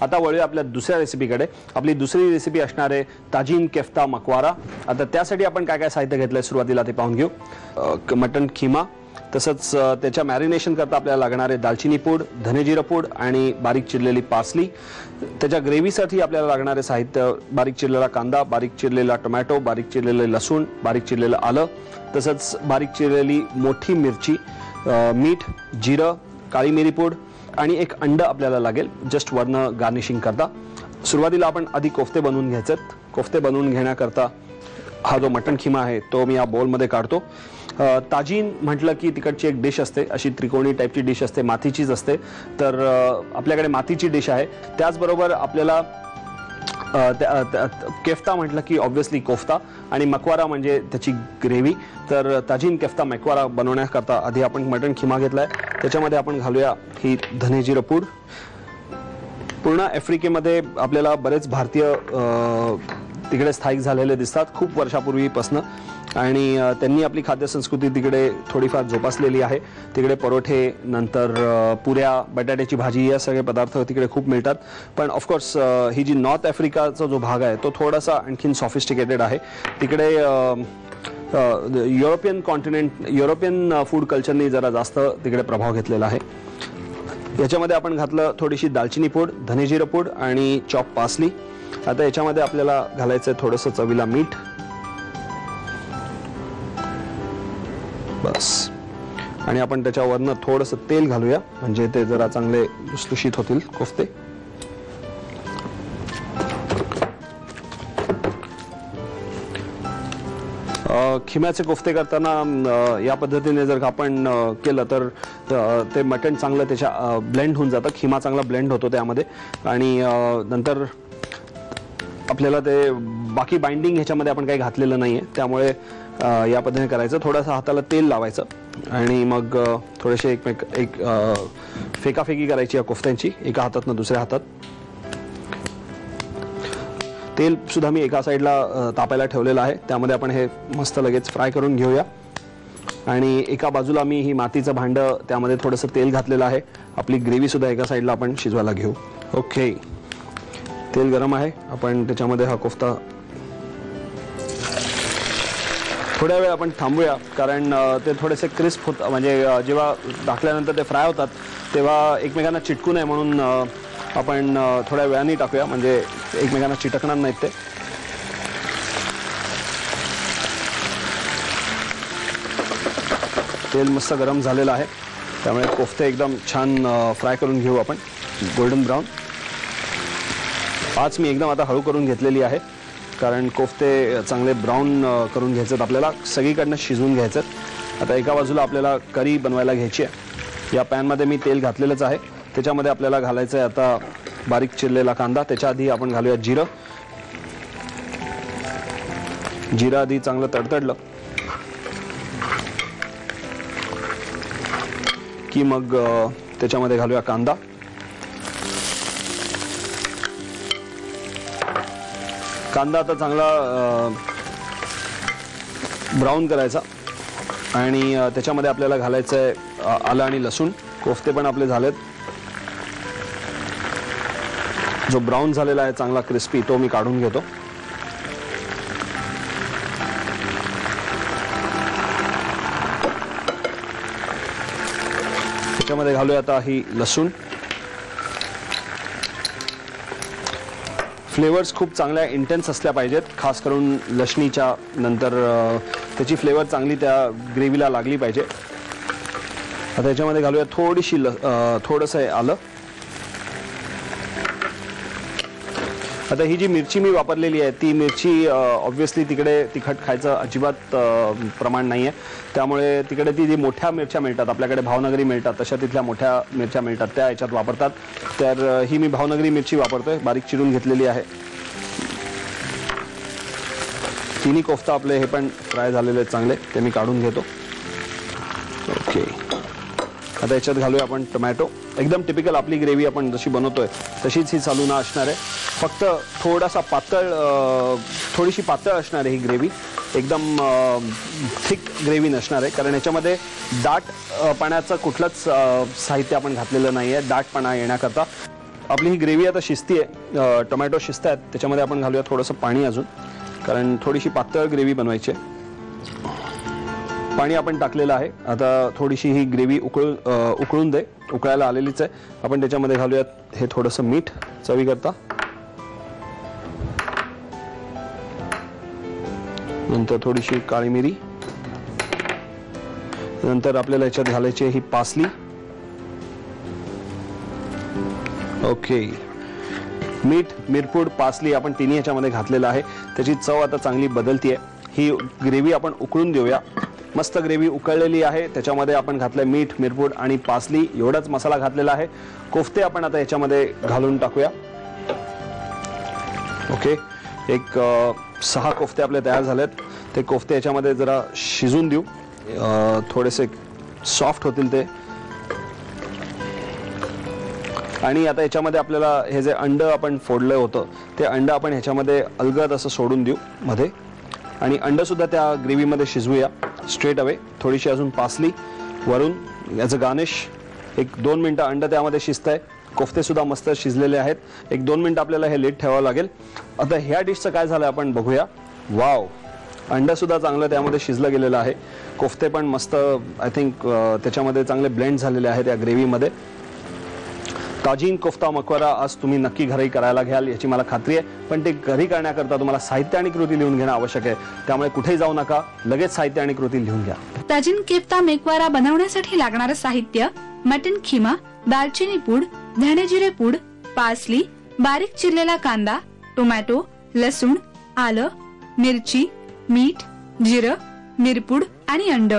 आता वळूया आपल्या दुसऱ्या रेसिपीकडे। आपली दुसरी रेसिपी असणार आहे ताजीन केफ्ता मकवारा। आता त्यासाठी आपण काय काय साहित्य घेतलंय सुरुवातीला ते पाहून घेऊ। मटन खिमा, तसंच त्याच्या मॅरिनेशन करता आपल्याला लागणार आहे दालचिनी पूड, धनेजिरा पूड आणि बारीक चिरलेली पार्सली। त्याच्या ग्रेव्हीसाठी आपल्याला लागणारे साहित्य बारीक चिरलेला कांदा, बारीक चिरलेला टोमॅटो, बारीक चिरलेले लसूण, बारीक चिरलेलं आलं, तसंच बारीक चिरलेली मोठी मिरची, मीठ, जिरं, काळी मिरी पूड आणि एक अंड आपल्याला लागेल जस्ट वरनं गार्निशिंग करता। सुरुवातीला आपण आधी कोफ्ते बनवून घ्यायचे। कोफ्ते बनवून घेण्याकरता हा जो मटन खिमा आहे तो मी या बोलमध्ये काढतो। ताजीन म्हटलं की तिकडची एक डिश असते, अशी त्रिकोणी टाईपची डिश असते, मातीचीच असते। तर आपल्याकडे मातीची डिश आहे। त्याचबरोबर आपल्याला केफ्ता म्हटलं की ऑब्व्हियसली कोफ्ता आणि मकवारा म्हणजे त्याची ग्रेव्ही। तर ताजीन केफ्ता मकवारा बनवण्याकरता आधी आपण मटन खिमा घेतलाय, त्याच्यामध्ये आपण घालूया ही धनेजिरा पूड। पूर्ण आफ्रिकेमध्ये आपल्याला बरेच भारतीय तिकडे स्थायिक झालेले दिसतात खूप वर्षापूर्वीपासून आणि त्यांनी आपली खाद्य संस्कृती तिकडे थोडीफार जोपासलेली आहे। तिकडे परोठे, नंतर पुऱ्या, बटाट्याची भाजी या सगळे पदार्थ तिकडे खूप मिळतात। पण ऑफकोर्स ही जी नॉर्थ आफ्रिकाचा जो भाग आहे तो थोडासा आणखीन सॉफिस्टिकेटेड आहे। तिकडे युरोपियन फूड कल्चरने जरा जास्त तिकडे प्रभाव घेतलेला आहे। याच्यामध्ये आपण घातलं थोडीशी दालचिनी पूड, धनेजिरा पूड आणि चॉप पार्सली। आता याच्यामध्ये आपल्याला घालायचं थोडंसं चवीला मीठ, बस, आणि आपण त्याच्यावरनं थोडंसं तेल घालूया म्हणजे ते जरा चांगले लुसलुशीत होतील कोफ्ते। खिम्याचे कोफ्ते करताना या पद्धतीने जर आपण केलं तर ते मटण चांगलं त्याच्या ब्लेंड होऊन जातं, खिमा चांगला ब्लेंड होतो त्यामध्ये आणि नंतर आपल्याला ते बाकी बाइंडिंग ह्याच्यामध्ये आपण काही घातलेलं नाहीये, त्यामुळे या पद्धतीने करायचं। थोडंसं हाताला तेल लावायचं आणि मग थोडेसे एक फेकाफेकी करायची या कोफ्त्यांची एका हातातनं दुसऱ्या हातात। तेल सुद्धा मी एका साईडला तापायला ठेवलेलं आहे, त्यामध्ये आपण हे मस्त लगेच फ्राय करून घेऊया। आणि एका बाजूला मी ही मातीचं भांड, त्यामध्ये थोडंसं तेल घातलेलं आहे। आपली ग्रेव्ही सुद्धा एका साईडला आपण शिजवायला घेऊ। ओके, तेल गरम आहे, आपण त्याच्यामध्ये हा कोफ्ता थोड्या वेळ आपण थांबूया कारण ते थोडेसे क्रिस्प होत, म्हणजे जेव्हा टाकल्यानंतर ते फ्राय होतात तेव्हा एकमेकांना चिटकू नये म्हणून आपण थोड्या वेळाने टाकूया म्हणजे एकमेकांना चिटकणार नाहीत ते। तेल मस्त गरम झालेलं आहे, त्यामुळे कोफ्ते एकदम छान फ्राय करून घेऊ आपण गोल्डन ब्राऊन। आज मी एकदम आता हळू करून घेतलेली आहे कारण कोफ्ते चांगले ब्राऊन करून घ्यायचे, आपल्याला सगळीकडनं शिजवून घ्यायचं। आता एका बाजूला आपल्याला करी बनवायला घ्यायची आहे। या पॅनमध्ये मी तेल घातलेलंच आहे, त्याच्यामध्ये आपल्याला घालायचं आहे आता बारीक चिरलेला कांदा। त्याच्या आधी आपण घालूया जिरं। जिरं आधी चांगलं तडतडलं की मग त्याच्यामध्ये घालूया कांदा। कांदा आता चांगला ब्राऊन करायचा आणि त्याच्यामध्ये आपल्याला घालायचं आहे आलं आणि लसूण। कोफ्ते पण आपले झालेत, जो ब्राऊन झालेला आहे चांगला क्रिस्पी तो मी काढून घेतो। त्याच्यामध्ये घालूया आता ही लसूण। फ्लेवर्स खूप चांगल्या इंटेन्स असल्या पाहिजेत, खास करून लसणीच्या नंतर त्याची फ्लेवर चांगली त्या ग्रेव्हीला लागली पाहिजे। आता याच्यामध्ये घालूया थोडंसं आलं। आता ही जी मिरची मी वापरलेली आहे ती मिरची ऑब्व्हियसली तिकडे तिखट खायचं अजिबात प्रमाण नाही आहे, त्यामुळे तिकडे ती जी मोठ्या मिरच्या मिळतात, आपल्याकडे भावनगरी मिळतात तशा तिथल्या मोठ्या मिरच्या मिळतात त्या याच्यात वापरतात। तर ही मी भावनगरी मिरची वापरतोय, बारीक चिरून घेतलेली आहे। तिन्ही कोफ्ता आपले हे पण फ्राय झालेले आहेत चांगले, ते मी काढून घेतो। ओके, आता याच्यात घालूया आपण टोमॅटो। एकदम टिपिकल आपली ग्रेव्ही आपण जशी बनवतोय तशीच ही चालू ना असणार आहे, फक्त थोडीशी पातळ असणार आहे ही ग्रेव्ही, एकदम थिक ग्रेव्ही नसणार आहे कारण याच्यामध्ये दाट पाण्याचं कुठलंच साहित्य आपण घातलेलं नाही आहे दाटपणा येण्याकरता। आपली ही ग्रेव्ही आता शिजतीये, टोमॅटो शिजत आहेत, त्याच्यामध्ये आपण घालूया थोडंसं पाणी अजून, कारण थोडीशी पातळ ग्रेव्ही बनवायची आहे. पाणी आपण टाकलेलं आहे. आता थोडीशी ही ग्रेव्ही उकळून दे, उकळायला आलेलीच आहे. आपण त्याच्यामध्ये घालूयात हे थोडंसं मीठ चवीकरता, नंतर थोडीशी काळी मिरी, नंतर आपल्याला याच्यात घालायची ही पासली. ओके, मीठ, मिरपूड, पासली आपण तिन्ही याच्यामध्ये घातलेलं आहे. त्याची चव आता चांगली बदलतीये. ही ग्रेव्ही आपण उकळून देऊया. मस्त ग्रेव्ही उकळलेली आहे, त्याच्यामध्ये आपण घातलंय मीठ, मिरपूड आणि पासली, एवढाच मसाला घातलेला आहे. कोफ्ते आपण आता याच्यामध्ये घालून टाकूया. ओके, एक 6 कोफ्ते आपले तयार झालेत. ते कोफ्ते याच्यामध्ये जरा शिजून देऊ, थोडेसे सॉफ्ट होतील ते. आणि आता याच्यामध्ये आपल्याला हे जे अंड आपण फोडलं होतं ते अंड आपण ह्याच्यामध्ये अलगद असं सोडून देऊ मध्ये, आणि अंड सुद्धा त्या ग्रेव्हीमध्ये शिजवूया स्ट्रेट अवे. थोडीशी अजून पासली वरून याचं गार्निश. एक 2 मिनटं अंड त्यामध्ये शिजतंय. कोफ्ते सुद्धा मस्त शिजलेले आहेत. एक 2 मिनटं आपल्याला हे लिड ठेवावं लागेल. आता ह्या डिशचं काय झालं आपण बघूया. वाव, अंड सुद्धा चांगलं त्यामध्ये शिजलं गेलेलं आहे. कोफ्ते पण मस्त आय थिंक त्याच्यामध्ये चांगले ब्लेंड झालेले आहेत या ग्रेव्हीमध्ये. ताजीन कोफ्ता मकवारा आज तुम्ही नक्की घरी करायला घ्याल याची मला खात्री आहे. पण ते घरी करण्याकरता तुम्हाला साहित्य आणि कृती लिहून घेणं आवश्यक आहे. त्यामुळे कुठेही जाऊ नका, लगेच साहित्य आणि कृती लिहून घ्या. ताजीन कोफ्ता मेकवारा बनवण्यासाठी लागणारं साहित्य: मटन खिमा, दालचिनी पूड, धने जिरे पूड, पासली, बारीक चिरलेला कांदा, टोमॅटो, लसूण, आलं, मिरची, मीठ, जिरं, मिरपूड आणि अंड.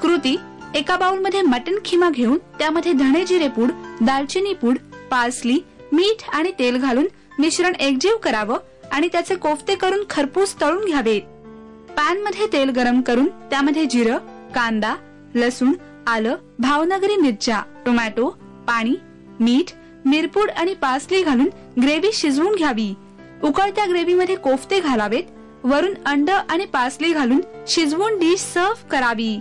कृती: एका बाउल मध्ये मटन खिमा घेऊन त्यामध्ये धने जिरे पूड, दालचिनी पूड, पासली, मीठ आणि तेल घालून मिश्रण एकजीव करावं आणि त्याचे कोफ्ते करून खरपूस तळून घ्यावेत. पॅन मध्ये तेल गरम करून त्यामध्ये जिरं, कांदा, लसूण, आलं, भावनगरी मिरच्या, टोमॅटो, पाणी, मीठ, मिरपूड आणि पासली घालून ग्रेव्ही शिजवून घ्यावी. उकळत्या ग्रेव्हीमध्ये कोफ्ते घालावेत. वरून अंड आणि पासली घालून शिजवून डिश सर्व्ह करावी.